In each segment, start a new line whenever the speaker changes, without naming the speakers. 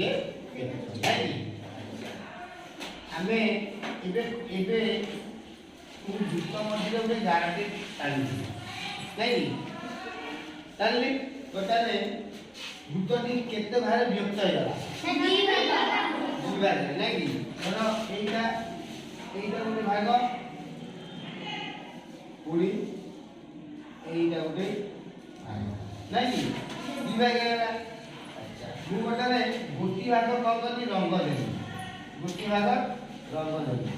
गोटे आमे एबे एबे जुक्त मध्य गोटे गारंटी टाणी नहीं ताले गोटाले भूतटी केते भारे विभक्त हो गला बुझबारे नहीं धर एटा गोटे भाग पुणी एटा गोटे भाग नहीं दी भाग गला अच्छा मु गोटाले गोटी भाग कौन करनी रंग देनी गोटी भाग रंग देनी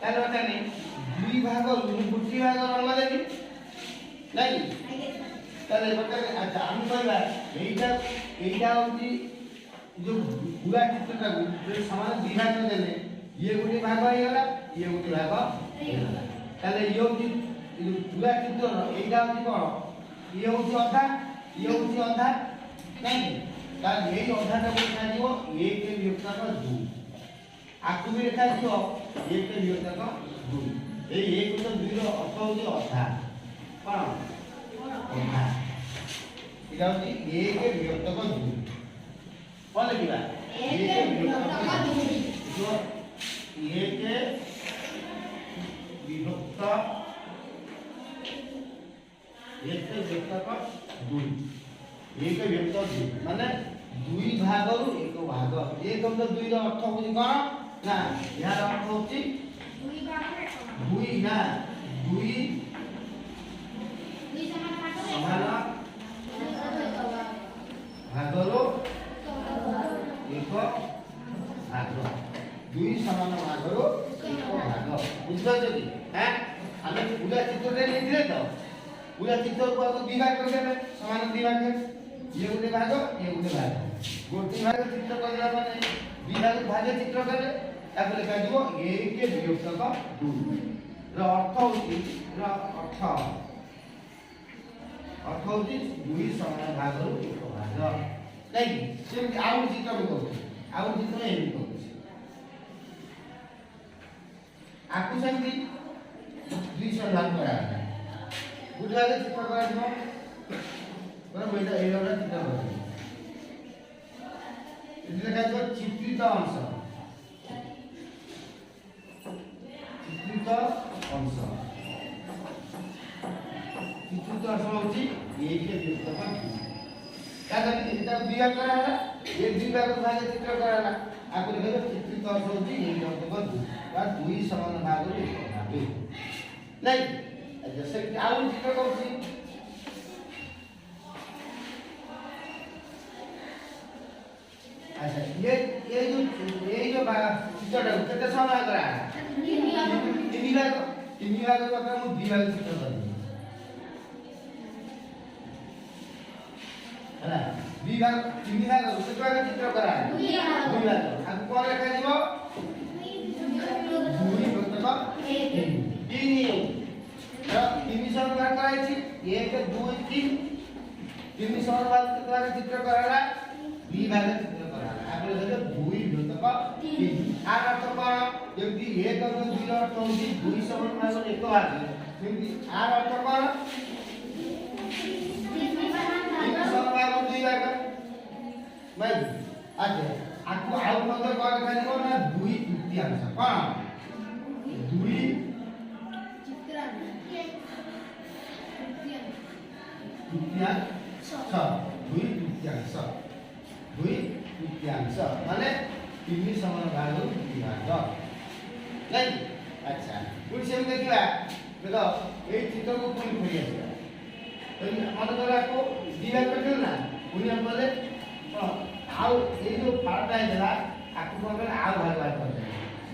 ताले गोटाले दुई भाग गोटी भाग रंग देनी नहीं ताले गोटाले अच्छा हम कहबा एटा होती जो पूरा चित्रटा को समान विभाग देले ये गोटे भाग हो गला ये गोटे भाग हो गला ताले यो पूरा चित्र एटा होती कोन ये होती अधा नहीं ता ये अधा टा को लिखा दियो 1 के विभक्त का 2 आकु भी लिखा दियो 1 के विभक्त का 2 ए 1 तो 2 रो अर्थ होती अधा कोन अधा इटा होती 1 के विभक्त का 2 कोन लिखिबा 1 के विभक्त का 2 जो 1 के विभक्त एक विभक्त का 2 एक विभक्त 2 माने दुई भाग रु एक भाग एक हम तो दुई रो अर्थ होची कोन ना यार अर्थ होची दुई भाग दुई ना दुई समान भाग रो एक भाग दुई समान भाग रो एक भाग बुझलो जदी हैं हमें पूरा चित्र रे नहीं दिले तो पूरा चित्र को आगो विभाग कर देबे समान विभाग ये गोटे भाग गोटे भाग चित्र करला माने विभाग भाग चित्र करे ताको लिखा दिबो 1 के विभक्त का 2 र अर्थ होती दुई समान भाग रो एक भाग नहीं से आउ चित्र को आउ चित्र एही को आकु संति दुई समान भाग करा बुझाले चित्र करा दिबो पर बेटा ए वाला चित्र करा इधर का जो चित्रित अंश होची एक के विभक्त का 2 क्या करी इटा विभाग करा है एक विभाग भाग चित्र करा आपको लिखो चित्रित अंश होची एक विभक्त का 2 बा दुई समान भाग रो एक भाग नहीं जैसे आउ चित्र करछि अच्छा ये जो चित्रटा केते समय करा तीन भाग का मु दी भाग चित्र कर है दी भाग तीन भाग केते भाग चित्र करा दुई भाग अब कोन लिखा दिबो दुई विभक्त का 3 तीन समान भाग कराइछि 1 2 3 तीन समान भाग चित्र कराला बी भाग चित्र कराला आगे देखो दुई विभक्त का 3 आर अर्थ कोन यदि 1 और 2 रो अर्थ होती दुई समान भाग एक भाग यदि आर अर्थ कोन तीन समान भाग दुई भाग भाई अच्छा आकु आउ मंदर कोन लिखा दिबो ना दुई तृतीयांश कोन दुई दुई तृतीयांश माने तीन समान भाग विभाग नहीं अच्छा पुणी से देखिबा देखो ए चित्र को पुणी फेरि आसीबा तो मन करा को विभाग करथिल ना पुणी हम बोले आउ ए जो पार्ट है जला आकु कोन आउ भाग कर दे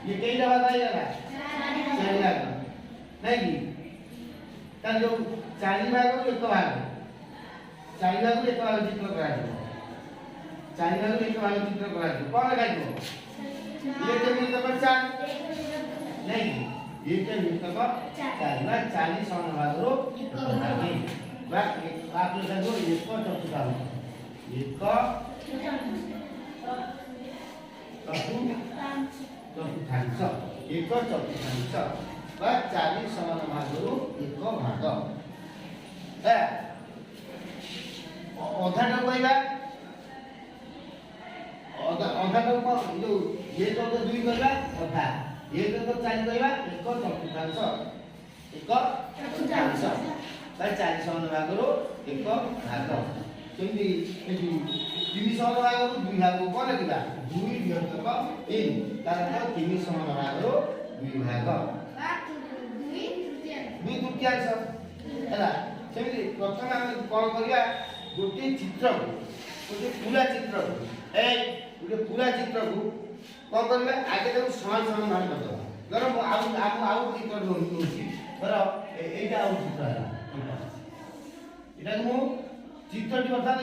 ये केइटा भाग आइला 4 भाग नहीं कि ता जो 4 भाग एक भाग 4 भाग एक भाग चित्र करा 4 भाग एक भाग चित्र करा कोन लगा दो ये के विभक्त का 4 नहीं ये के विभक्त का 4 ना 40 समान भाग रो बात आप लोग देखो इसको चतुर्थांश एक चतुर्थांश एक चतुर्थांश बा 40 समान भाग रो एक भाग है ଅଧାଟା କହିବା ଅଧାଟା ଯୋଉ ଏ ତ 2 କହିବା ଅଧା ଏ ତ 4 କହିବା 1 ଚତୁର୍ଥାଂଶ 1 ଚତୁର୍ଥାଂଶ ତାର 4 ସମାନ ଭାଗରୁ 1 ଭାଗ ସେମିତି ଏଠି 3 ସମାନ ଭାଗରୁ 2 ଭାଗ କଣ ଲେଖିବା 2 ବିଭକ୍ତ 3 ତାର 3 ସମାନ ଭାଗରୁ 2 ଭାଗ 2 ତୃତୀୟାଂଶ ହେଲା ସେମିତି ପ୍ରଥମେ ଆମେ କଣ କରିବା ଗୋଟେ ଚିତ୍ରକୁ ଗୋଟେ ପୁରା ଚିତ୍ରକୁ ଗୋଟେ ପୁରା ଚିତ୍ରକୁ କଣ କରିବା ଆଗେ ତାକୁ ସମାନ ସମାନ ଭାଗ କରିଦେବା ଧର ଆଉ ଚିତ୍ର ଦଉଛି ଧର ଏଇଟା ଆଉ ଚିତ୍ର ହେଲା ଏଇଟାକୁ ମୁଁ ଚିତ୍ରଟି ବର୍ତ୍ତମାନ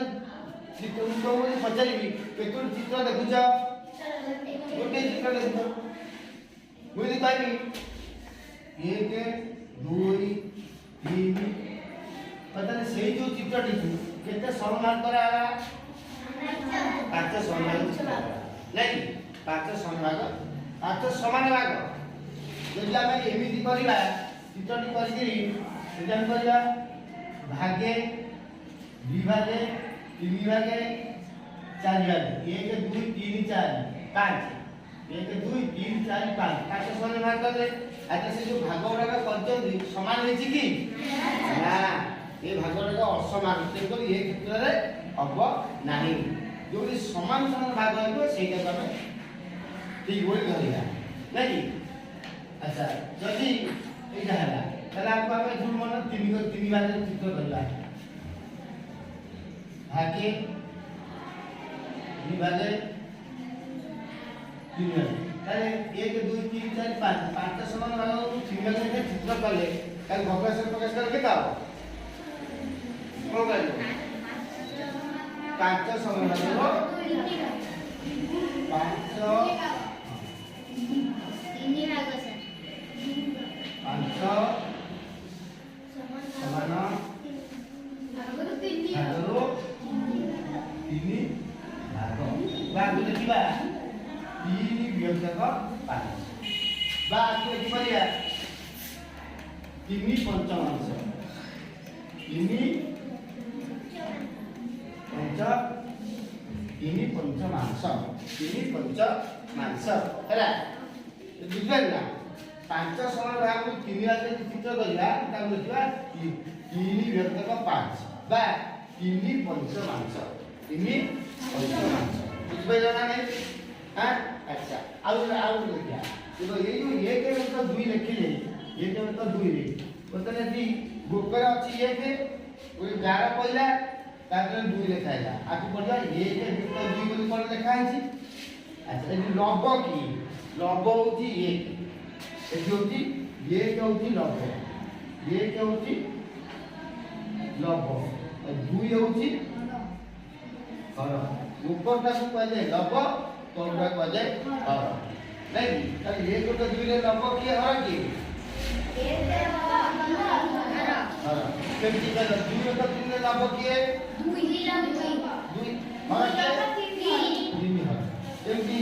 ଚିତ୍ର ମୁଁ ପଚାରିବି କେତୋଟି ଚିତ୍ର ଦେଖୁଛ ଗୋଟେ ଚିତ୍ର ଦେଖୁଛ ମୁଁ ଯଦି କହିବି 1 2 3 ବର୍ତ୍ତମାନ ସେଇ ଯୋଉ ଚିତ୍ରଟିକୁ କେତେ ସମାନ କରାଗଲା 5 ସମାନ ଭାଗ ନାଇଁ 5 ସମାନ ଭାଗ 5 ସମାନ ଭାଗ ଯଦି ଆମେ ଏମିତି କରିବା ଚିତ୍ରଟି କରିକିରି ଯଦି ଆମେ କରିବା ଭାଗେ 2 ଭାଗେ 3 ଭାଗେ 4 ଭାଗେ 1 2 3 4 5 1 2 3 4 5 5 ସମାନ ଭାଗ କଲେ ଆଚ୍ଛା ସେ ଯୋଉ ଭାଗ ଗୁଡାକ କରିଛନ୍ତି ସମାନ ହେଇଛି କି ନା ଏ ଭାଗ ଗୁଡାକ ଅସମାନ ତେଣୁକରି ଏ କ୍ଷେତ୍ରରେ ହବ ନାହିଁ ଯୋଉଠି ସମାନ ସମାନ ଭାଗ ହେବ ସେଇଟାକୁ ଆମେ ଠିକ ବୋଲି ଧରିବା ନାଇଁ ଆଚ୍ଛା ଯଦି ଏଇଟା ହେଲା ତାହେଲେ ଆମକୁ ଆମେ ଯୋଉ ମନ 3 ଭାଗରେ ଚିତ୍ର କରିବା भागे 2 भागे 3 भागे ताले 1 2 3 4 5 5 समान भाग 3 भाग में चित्र कले ताले भग्नांश प्रकाश कर के दाओ कोन करियो 5 समान भाग 5 समान भागरो 3 भाग देखिबा 3 विभक्त 5 बा आके लिखिबा 3 पंचमांश 3 पंचमांश हैला बुझिबा 5 समान भाग 3 भाग चित्र करिया ता लिखिबा 3 विभक्त 5 बा 3 पंचमांश 3 पंचमांश बुझिबा ना नहीं हां अच्छा आउ लिखिया देखो ये जो 1 में तो 2 लिखिले 1 में तो 2 रे मतलब यदि गोकर अछि 1 कोई 11 पहिला तापर 2 लिखाइला आकु पडिया 1 तो 2 बोली कोन लिखा है अच्छा ये लव की लव होती 1 एठी होती 1 होती लव 1 होती लव 2 होती हर ऊपरटा को कह जाए लव तलटा कह जाए हर नहीं ताले 1 तो 2 ले लव की हर की 1 हर केमती का 2 तो 3 ले लव की 2 ही लव 2 हर के 3 हर केमती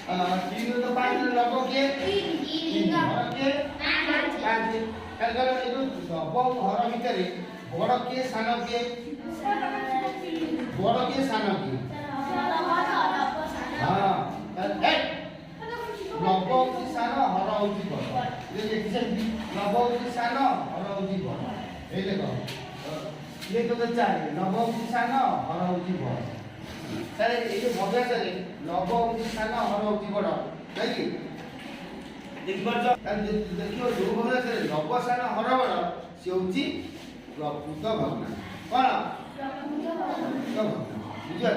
3 तो 5 ले लव की 3 हर के 5 काल ए जो लव हर भितरे बड़ के सान के बड़ के सान के हां लव होती सान हर होती बड़ ये देखिए लव होती सान हर होती बड़ ए देखो ये तो 4 लव होती सान हर होती बड़ ताले ए जो भग्नांश रे लव होती सान हर होती बड़ नहीं देखि परछ देखियो जो भग्नांश रे लव सान हर बड़ से होती प्रकृत भग्नांश कौन प्रकृत भग्नांश बुझिया